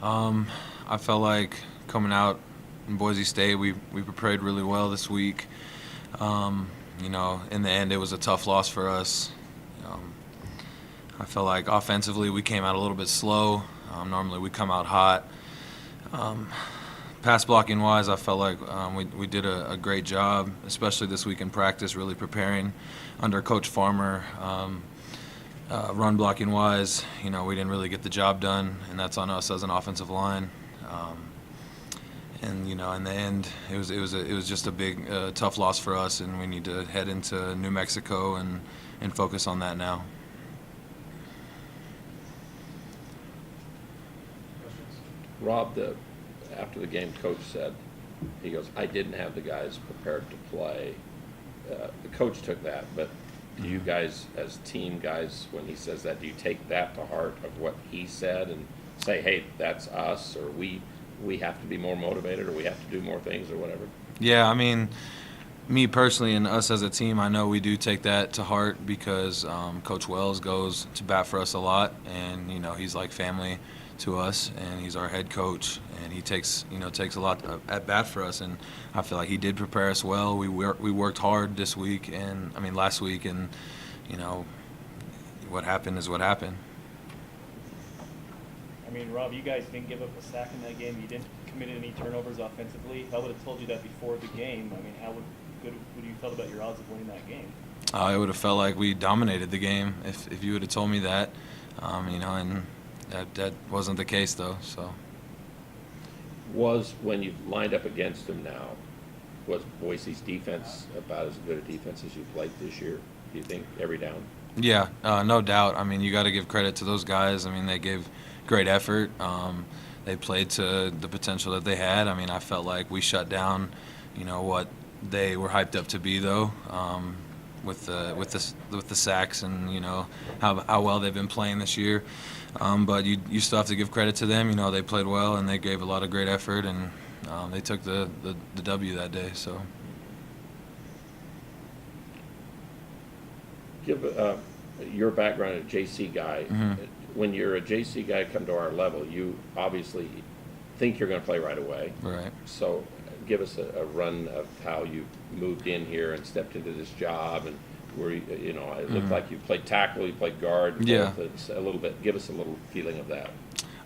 I felt like coming out in Boise State, we prepared really well this week. In the end, it was a tough loss for us. Um, I felt like offensively we came out a little bit slow. Normally we come out hot. Um, Pass blocking wise, I felt like we did a great job, especially this week in practice, really preparing under Coach Farmer. Run blocking wise, we didn't really get the job done, and that's on us as an offensive line. Um, and in the end, it was just a big tough loss for us, and we need to head into New Mexico and focus on that now. Rob, after the game, coach said, he goes, I didn't have the guys prepared to play. The coach took that, but do you guys, as team guys, when he says that, do you take that to heart of what he said and say, hey, that's us, or we have to be more motivated, or we have to do more things, or whatever? Yeah, I mean, me personally and us as a team, I know we do take that to heart because Coach Wells goes to bat for us a lot, and he's like family to us, and he's our head coach, and he takes a lot at bat for us, and I feel like he did prepare us well. We worked hard this week, and last week, and what happened is what happened. Rob, you guys didn't give up a sack in that game. You didn't commit any turnovers offensively. If I would have told you that before the game, how good would you felt about your odds of winning that game? I would have felt like we dominated the game if you would have told me that, and that wasn't the case though. So. When you lined up against them now, was Boise's defense about as good a defense as you played this year, do you think, every down? Yeah, no doubt. You got to give credit to those guys. They gave great effort. They played to the potential that they had. I felt like we shut down, what they were hyped up to be, though, with the sacks and how well they've been playing this year. But you still have to give credit to them. They played well and they gave a lot of great effort, and they took the W that day. So. Give your background as a JC guy. Mm-hmm. When you're a JC guy come to our level, you obviously think you're going to play right away. Right. So give us a run of how you moved in here and stepped into this job, and where it looked like you played tackle, you played guard. Yeah. A little bit. Give us a little feeling of that.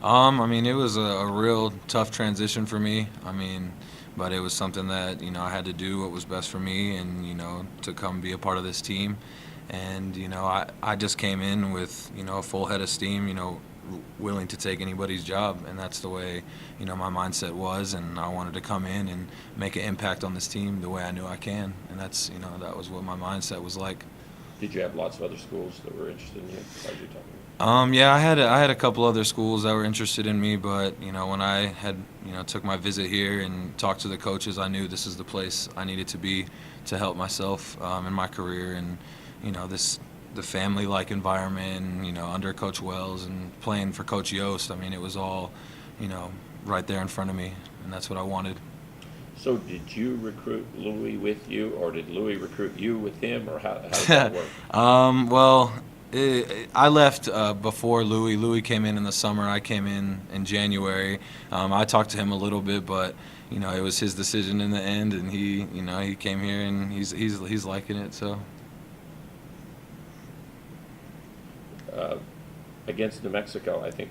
It was a real tough transition for me. But it was something that I had to do what was best for me, and to come be a part of this team. And I just came in with a full head of steam, willing to take anybody's job, and that's the way my mindset was, and I wanted to come in and make an impact on this team the way I knew I can, and that's that was what my mindset was like. Did you have lots of other schools that were interested in you besides you talking? Yeah, I had a couple other schools that were interested in me, but when I had took my visit here and talked to the coaches, I knew this is the place I needed to be to help myself in my career, and the family-like environment, under Coach Wells and playing for Coach Yost. It was all, right there in front of me, and that's what I wanted. So did you recruit Louis with you, or did Louis recruit you with him, or how did that work? I left before Louis. Louis came in the summer. I came in January. I talked to him a little bit, but it was his decision in the end, and he came here and he's liking it. So. Against New Mexico, I think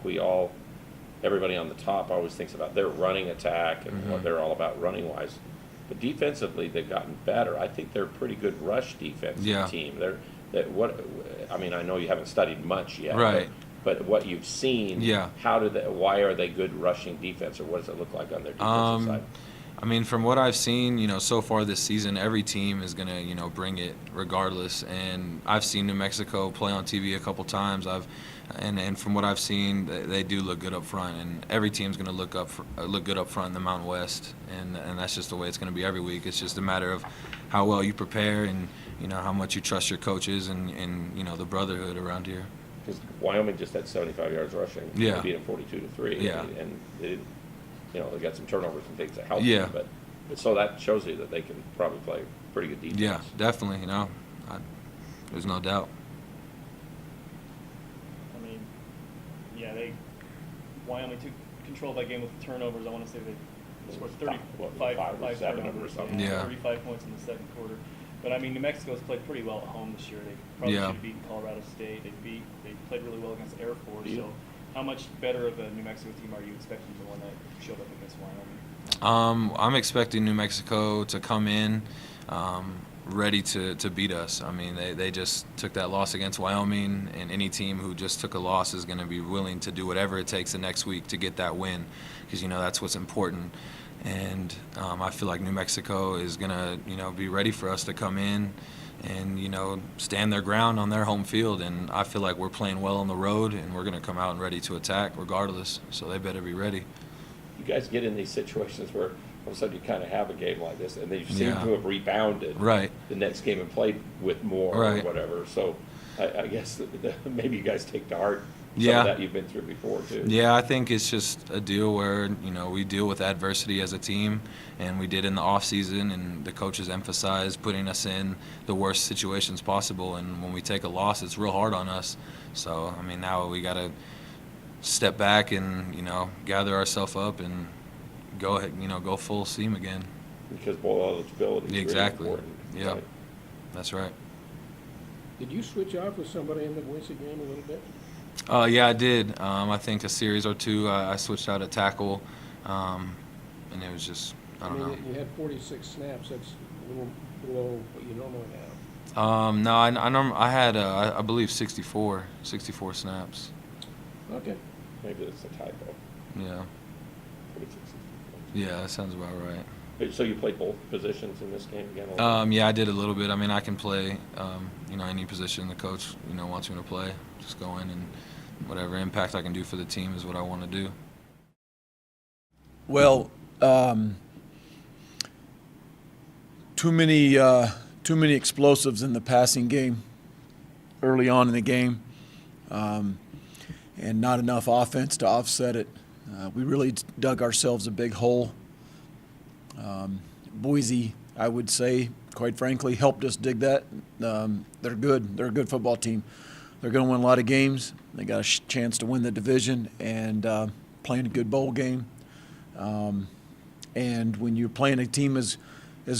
everybody on the top always thinks about their running attack and what they're all about running wise. But defensively, they've gotten better. I think they're a pretty good rush defensive team. I know you haven't studied much yet, right? But what you've seen, why are they good rushing defense, or what does it look like on their defensive side? From what I've seen, so far this season, every team is going to, bring it regardless. And I've seen New Mexico play on TV a couple times. And from what I've seen, they do look good up front. And every team's going to look good up front in the Mountain West. And that's just the way it's going to be every week. It's just a matter of how well you prepare and, how much you trust your coaches and the brotherhood around here. Because Wyoming just had 75 yards rushing. Yeah. They beat them 42-3. Yeah. And they didn't. They got some turnovers and things that help yeah. them, but so that shows you that they can probably play pretty good defense. Yeah, definitely. There's no doubt. Wyoming took controlled that game with turnovers. I want to say they scored Five or seven of them or something. Yeah. 35 points in the second quarter. But I mean, New Mexico's played pretty well at home this year. They probably Yeah. should have beaten Colorado State. They played really well against Air Force. Yeah. So, how much better of a New Mexico team are you expecting the one that showed up against Wyoming? I'm expecting New Mexico to come in ready to beat us. I mean, they just took that loss against Wyoming, and any team who just took a loss is going to be willing to do whatever it takes the next week to get that win, because that's what's important. And I feel like New Mexico is going to be ready for us to come in and stand their ground on their home field. And I feel like we're playing well on the road, and we're going to come out and ready to attack regardless. So they better be ready. You guys get in these situations where all of a sudden you kind of have a game like this, and then you seem Yeah. to have rebounded Right. the next game and played with more Right. or whatever. So I guess maybe you guys take to heart some Yeah. of that you've been through before too. Yeah, I think it's just a deal where, we deal with adversity as a team, and we did in the off season, and the coaches emphasized putting us in the worst situations possible, and when we take a loss, it's real hard on us. So, I mean, now we got to step back and, gather ourselves up and go ahead, go full steam again. Because bowl eligibility is Exactly. really important. Yeah. Right? That's right. Did you switch off with somebody in the Boise game a little bit? Yeah, I did. I think a series or two I switched out at tackle, and it was just, I don't know. You had 46 snaps. That's a little below what you normally have. No, I had I believe 64 snaps. Okay. Maybe it's a typo. Yeah, 46. yeah, that sounds about right. So you played both positions in this game again? Yeah, I did a little bit. I mean, I can play, any position the coach wants me to play. Just go in and whatever impact I can do for the team is what I want to do. Well, too many explosives in the passing game early on in the game, and not enough offense to offset it. We really dug ourselves a big hole. Boise, I would say, quite frankly, helped us dig that. They're good. They're a good football team. They're going to win a lot of games. They got a chance to win the division and playing a good bowl game. And when you're playing a team as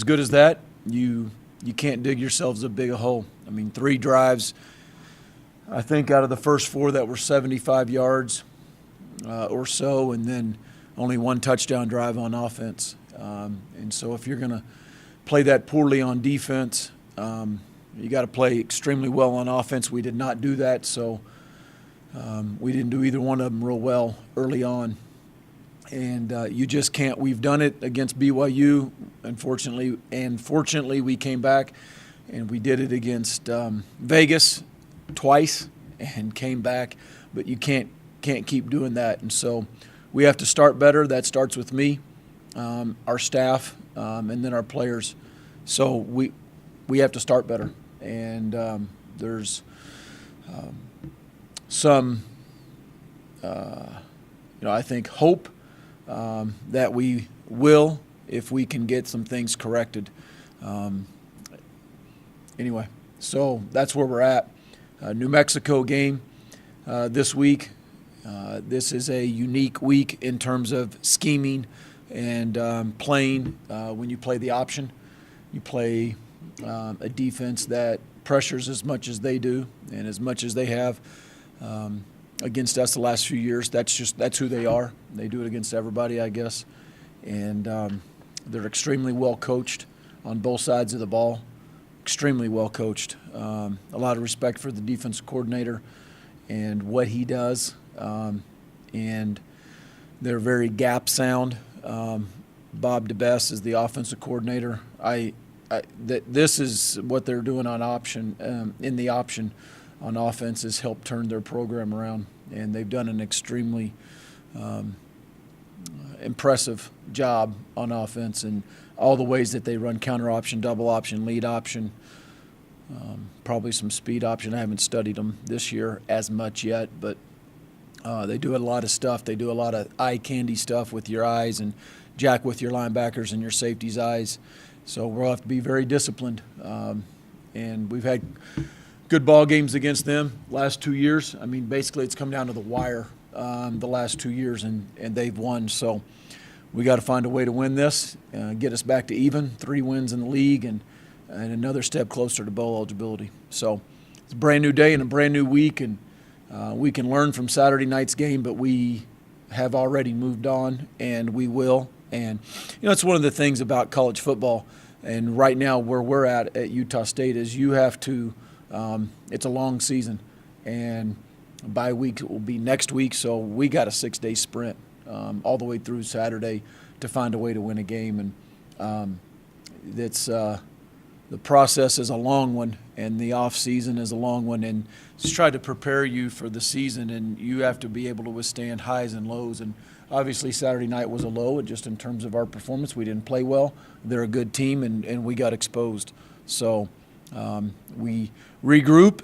good as that, you can't dig yourselves a big hole. I mean, 3 drives, I think, out of the first 4 that were 75 yards or so, and then only 1 touchdown drive on offense. And so if you're going to play that poorly on defense, you got to play extremely well on offense. We did not do that, so we didn't do either one of them real well early on. And you just can't. We've done it against BYU, unfortunately, and fortunately we came back, and we did it against Vegas twice and came back. But you can't keep doing that, and so we have to start better. That starts with me, our staff, and then our players. So we have to start better, and there's some, I think, hope that we will if we can get some things corrected. Anyway, so that's where we're at. New Mexico game this week. This is a unique week in terms of scheming and playing. When you play the option, you play a defense that pressures as much as they do and as much as they have against us the last few years. That's who they are. They do it against everybody, I guess. And they're extremely well coached on both sides of the ball. Extremely well coached. A lot of respect for the defensive coordinator and what he does. And they're very gap sound. Bob DeBess is the offensive coordinator. This is what they're doing on option, in the option on offense, has helped turn their program around, and they've done an extremely impressive job on offense and all the ways that they run counter option, double option, lead option, probably some speed option. I haven't studied them this year as much yet, but they do a lot of stuff. They do a lot of eye candy stuff with your eyes and jack with your linebackers and your safety's eyes. So we'll have to be very disciplined. And we've had good ball games against them last 2 years. I mean, basically it's come down to the wire the last 2 years, and they've won. So we got to find a way to win this, get us back to even, 3 wins in the league, and another step closer to bowl eligibility. So it's a brand new day and a brand new week, and we can learn from Saturday night's game, but we have already moved on, and we will. And, it's one of the things about college football, and right now where we're at Utah State is you have to it's a long season, and bye week will be next week, so we got a 6-day sprint all the way through Saturday to find a way to win a game. And the process is a long one, and the off season is a long one, and just try to prepare you for the season, and you have to be able to withstand highs and lows. And obviously Saturday night was a low, and just in terms of our performance, we didn't play well. They're a good team, and we got exposed. So we regroup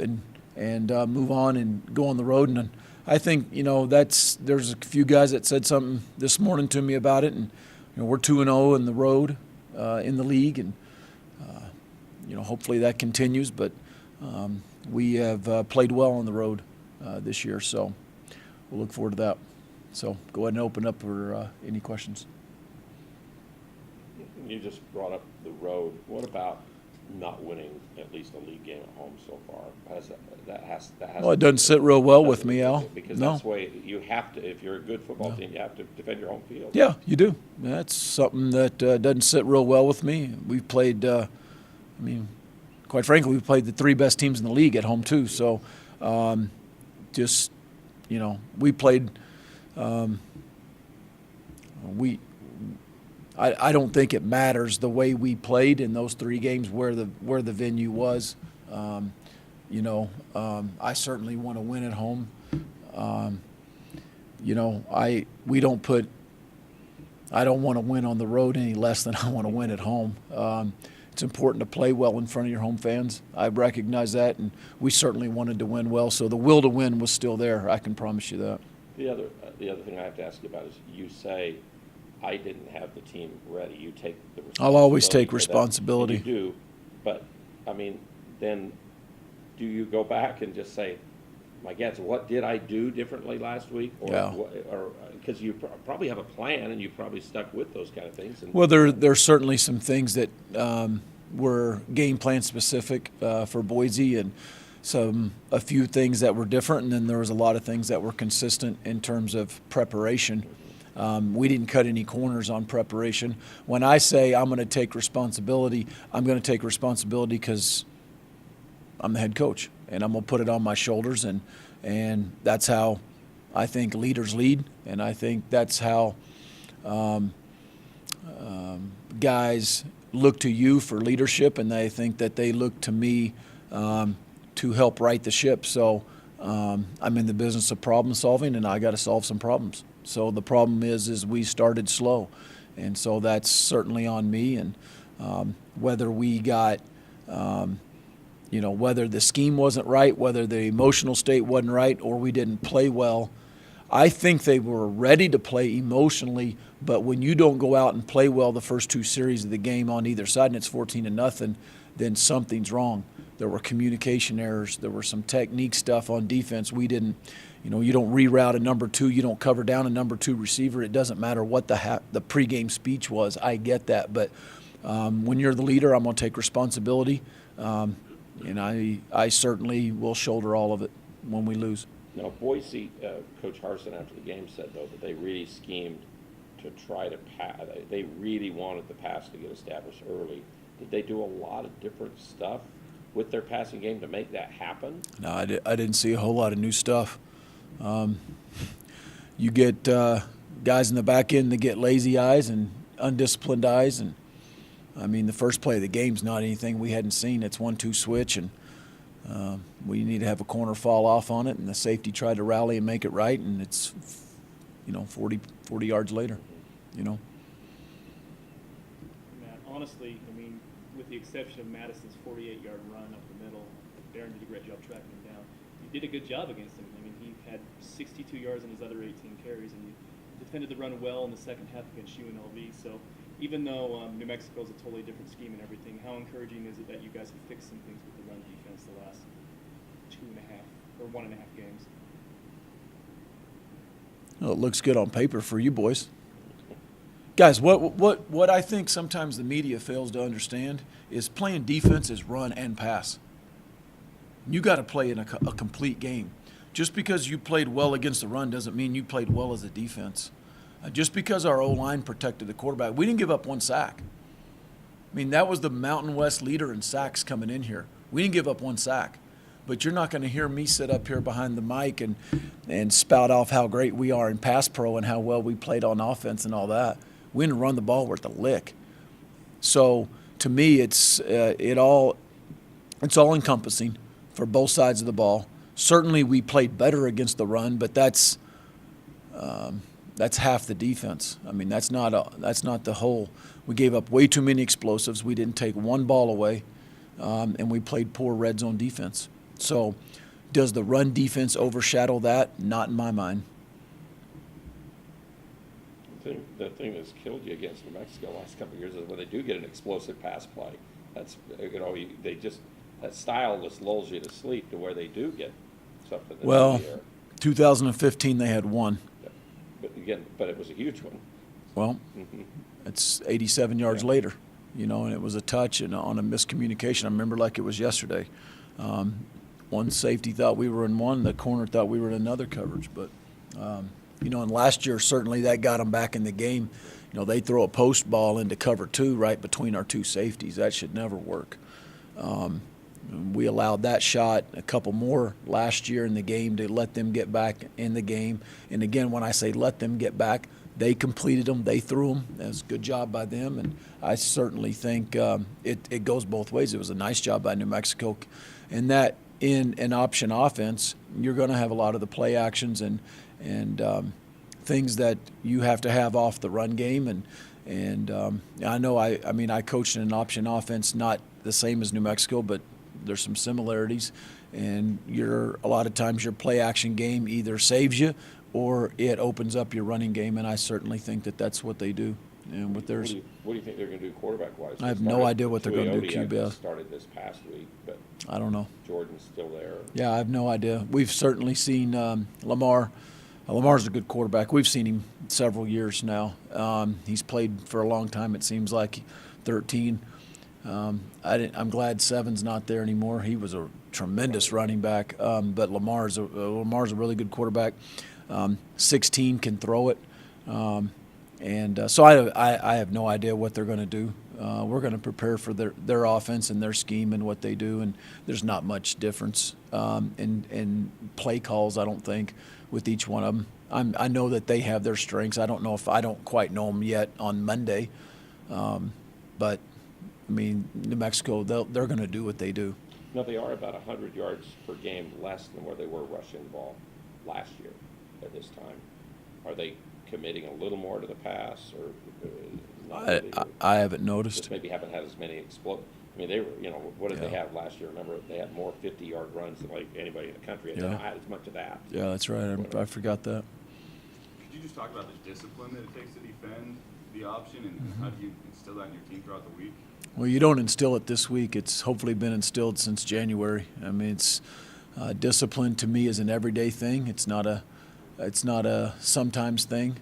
and move on and go on the road. And I think there's a few guys that said something this morning to me about it, and we're 2-0 in the road in the league, and hopefully that continues. But we have played well on the road this year, so we'll look forward to that. So go ahead and open up for any questions. You just brought up the road. What about not winning at least a league game at home so far? Well, it doesn't sit real well with me, Al. Because No. that's the way you have to. If you're a good football team, you have to defend your home field. Yeah, you do. That's something that doesn't sit real well with me. We've played, quite frankly, we've played the 3 best teams in the league at home too. So we played I don't think it matters the way we played in those 3 games where the venue was. I certainly want to win at home. I don't want to win on the road any less than I want to win at home. It's important to play well in front of your home fans. I recognize that, and we certainly wanted to win well. So the will to win was still there. I can promise you that. The other thing I have to ask you about is you say I didn't have the team ready. You take the responsibility. I'll always take for that. responsibility. And you do, but then do you go back and just say, my guess, what did I do differently last week? Yeah. Or because you probably have a plan and you probably stuck with those kind of things. And Well, there's certainly some things that were game plan specific for Boise, and a few things that were different, and then there was a lot of things that were consistent in terms of preparation. We didn't cut any corners on preparation. When I say I'm going to take responsibility, I'm going to take responsibility because I'm the head coach, and I'm going to put it on my shoulders, and that's how I think leaders lead, and I think that's how guys look to you for leadership, and they think that they look to me to help right the ship. So I'm in the business of problem solving, and I got to solve some problems. So the problem is we started slow, and so that's certainly on me. And whether we got, whether the scheme wasn't right, whether the emotional state wasn't right, or we didn't play well, I think they were ready to play emotionally. But when you don't go out and play well the first 2 series of the game on either side, and it's 14-0, then something's wrong. There were communication errors. There were some technique stuff on defense. We didn't, you don't reroute a number 2. You don't cover down a number 2 receiver. It doesn't matter what the pregame speech was. I get that. But when you're the leader, I'm going to take responsibility. And I certainly will shoulder all of it when we lose. Now, Boise, Coach Harsin after the game said, though, that they really schemed to try to pass. They really wanted the pass to get established early. Did they do a lot of different stuff with their passing game to make that happen? No, I didn't see a whole lot of new stuff. You get guys in the back end that get lazy eyes and undisciplined eyes. And, the first play of the game's not anything we hadn't seen. It's 1-2 switch, and we need to have a corner fall off on it, and the safety tried to rally and make it right, and it's, 40 yards later, Matt, honestly, with the exception of Madison's 48-yard run up the middle, Barron did a great job tracking him down. You did a good job against him. He had 62 yards in his other 18 carries, and you defended the run well in the second half against UNLV. So even though New Mexico is a totally different scheme and everything, how encouraging is it that you guys have fixed some things with the run defense the last 1.5 games? Well, it looks good on paper for you boys. Guys, what I think sometimes the media fails to understand is playing defense is run and pass. You got to play in a complete game. Just because you played well against the run doesn't mean you played well as a defense. Just because our O-line protected the quarterback, we didn't give up one sack. I mean, that was the Mountain West leader in sacks coming in here. We didn't give up one sack. But you're not going to hear me sit up here behind the mic and spout off how great we are in pass pro and how well we played on offense and all that. We didn't run the ball worth a lick. So to me, it's all encompassing for both sides of the ball. Certainly, we played better against the run, but that's half the defense. I mean, that's not the whole. We gave up way too many explosives. We didn't take one ball away, and we played poor red zone defense. So, does the run defense overshadow that? Not in my mind. The thing that's killed you against New Mexico the last couple of years is when they do get an explosive pass play. That's they just that style just lulls you to sleep to where they do get something. Well, in the air. 2015 they had one. But it was a huge one. Well, it's 87 yards later, and it was a touch and on a miscommunication. I remember like it was yesterday. One safety thought we were in one, the corner thought we were in another coverage. But, and last year certainly that got them back in the game. They throw a post ball into cover 2 right between our two safeties. That should never work. We allowed that shot, a couple more last year in the game to let them get back in the game. And again, when I say let them get back, they completed them, they threw them. That was a good job by them, and I certainly think it goes both ways. It was a nice job by New Mexico. And that in an option offense, you're going to have a lot of the play actions and things that you have to have off the run game. And I know I coached in an option offense, not the same as New Mexico, but there's some similarities, and a lot of times your play action game either saves you or it opens up your running game, and I certainly think that that's what they do. And with theirs, what do you think they're going to do quarterback-wise? I have no idea what they're going to do. QB started this past week, but I don't know. Jordan's still there. Yeah, I have no idea. We've certainly seen Lamar. Lamar's a good quarterback. We've seen him several years now. He's played for a long time. It seems like 13. I'm glad Seven's not there anymore. He was a tremendous running back, but Lamar's a really good quarterback. 16 can throw it, so I have no idea what they're going to do. We're going to prepare for their offense and their scheme and what they do, and there's not much difference in play calls, I don't think, with each one of them. I know that they have their strengths. I don't quite know them yet on Monday, but I mean, New Mexico, they're going to do what they do. No, they are about 100 yards per game less than where they were rushing the ball last year at this time. Are they committing a little more to the pass, or not really? I haven't noticed. Just maybe haven't had as many explode. I mean, they were, what did they have last year? Remember, they had more 50-yard runs than like anybody in the country. They don't have as much of that. Yeah, that's right. I forgot that. Could you just talk about the discipline that it takes to defend the option, and how do you instill that in your team throughout the week? Well, you don't instill it this week. It's hopefully been instilled since January. I mean, it's discipline to me is an everyday thing. It's not a sometimes thing.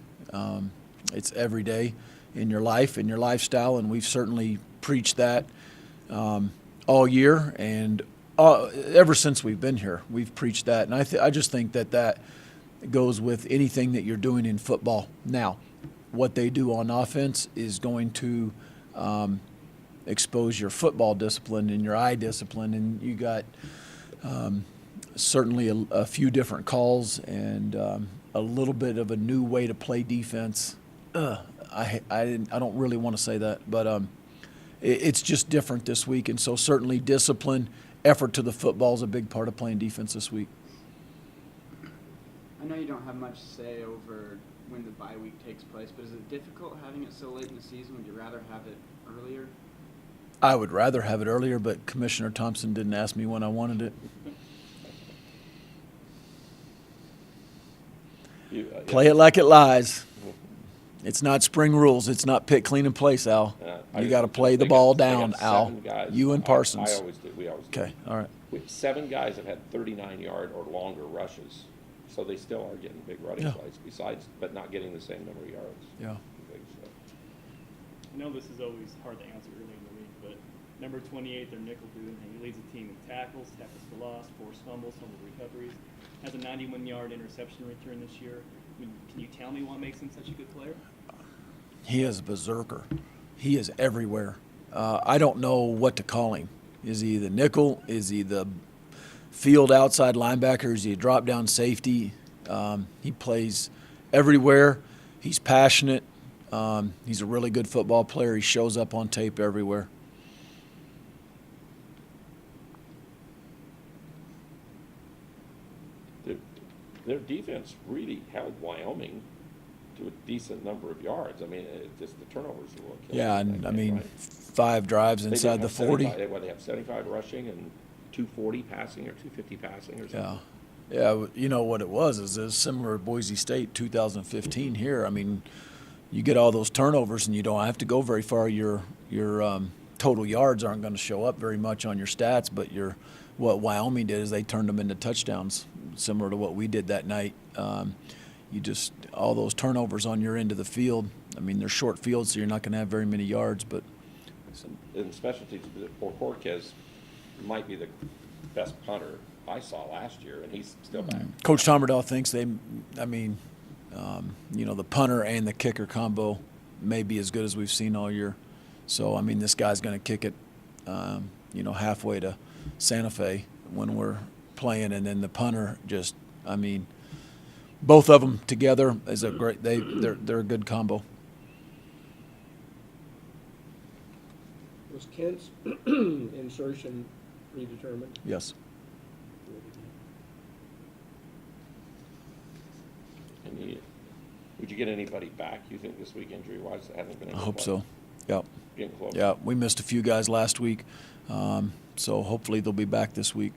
It's every day in your life, in your lifestyle, and we've certainly preached that all year and ever since we've been here. We've preached that, and I just think that goes with anything that you're doing in football. Now, what they do on offense is going to expose your football discipline and your eye discipline, and you got certainly a few different calls and a little bit of a new way to play defense. I don't really want to say that, but it's just different this week, and so certainly discipline, effort to the football is a big part of playing defense this week. I know you don't have much say over when the bye week takes place, but is it difficult having it so late in the season? Would you rather have it earlier? I would rather have it earlier, but Commissioner Thompson didn't ask me when I wanted it. Play it like it lies. It's not spring rules. It's not pick, clean, and play, Al. You got to play the ball down, Al. You and Parsons. I always do. We always do. Okay, all right. 7 guys have had 39-yard or longer rushes So they still are getting big running Yeah. plays besides, but not getting the same number of yards. Yeah. I think so. I know this is always hard to answer early in the week, but number 28, their nickel dude, and he leads the team in tackles for loss, forced fumbles, fumble recoveries. Has a 91-yard interception return this year. I mean, can you tell me what makes him such a good player? He is a berserker. He is everywhere. I don't know what to call him. Is he the nickel? Is he the field outside linebacker? Is he a drop down safety? He plays everywhere. He's passionate. He's a really good football player. He shows up on tape everywhere. Their defense really held Wyoming to a decent number of yards. I mean, just the turnovers were what killed Yeah, them and that I game, mean, right? 5 drives They did inside the have 40. 75 They have 75 rushing and 240 passing or 250 passing or something. Yeah. Yeah, you know what it was is it's similar to Boise State 2015 here. I mean, you get all those turnovers and you don't have to go very far. Your total yards aren't going to show up very much on your stats, but what Wyoming did is they turned them into touchdowns, similar to what we did that night. You just all those turnovers on your end of the field. I mean, they're short fields, so you're not going to have very many yards, but In specialties, Borcorquez might be the best punter I saw last year, and he's still back. Coach Tommerdahl thinks the punter and the kicker combo may be as good as we've seen all year. So, I mean, this guy's going to kick it, halfway to Santa Fe when we're playing, and then the punter just, I mean, both of them together is a great. They're a good combo. Was Kent's insertion predetermined? Yes. And would you get anybody back, you think, this week injury-wise that hasn't been I able to hope play? so. Yep. Getting close. Yeah, we missed a few guys last week, so hopefully they'll be back this week.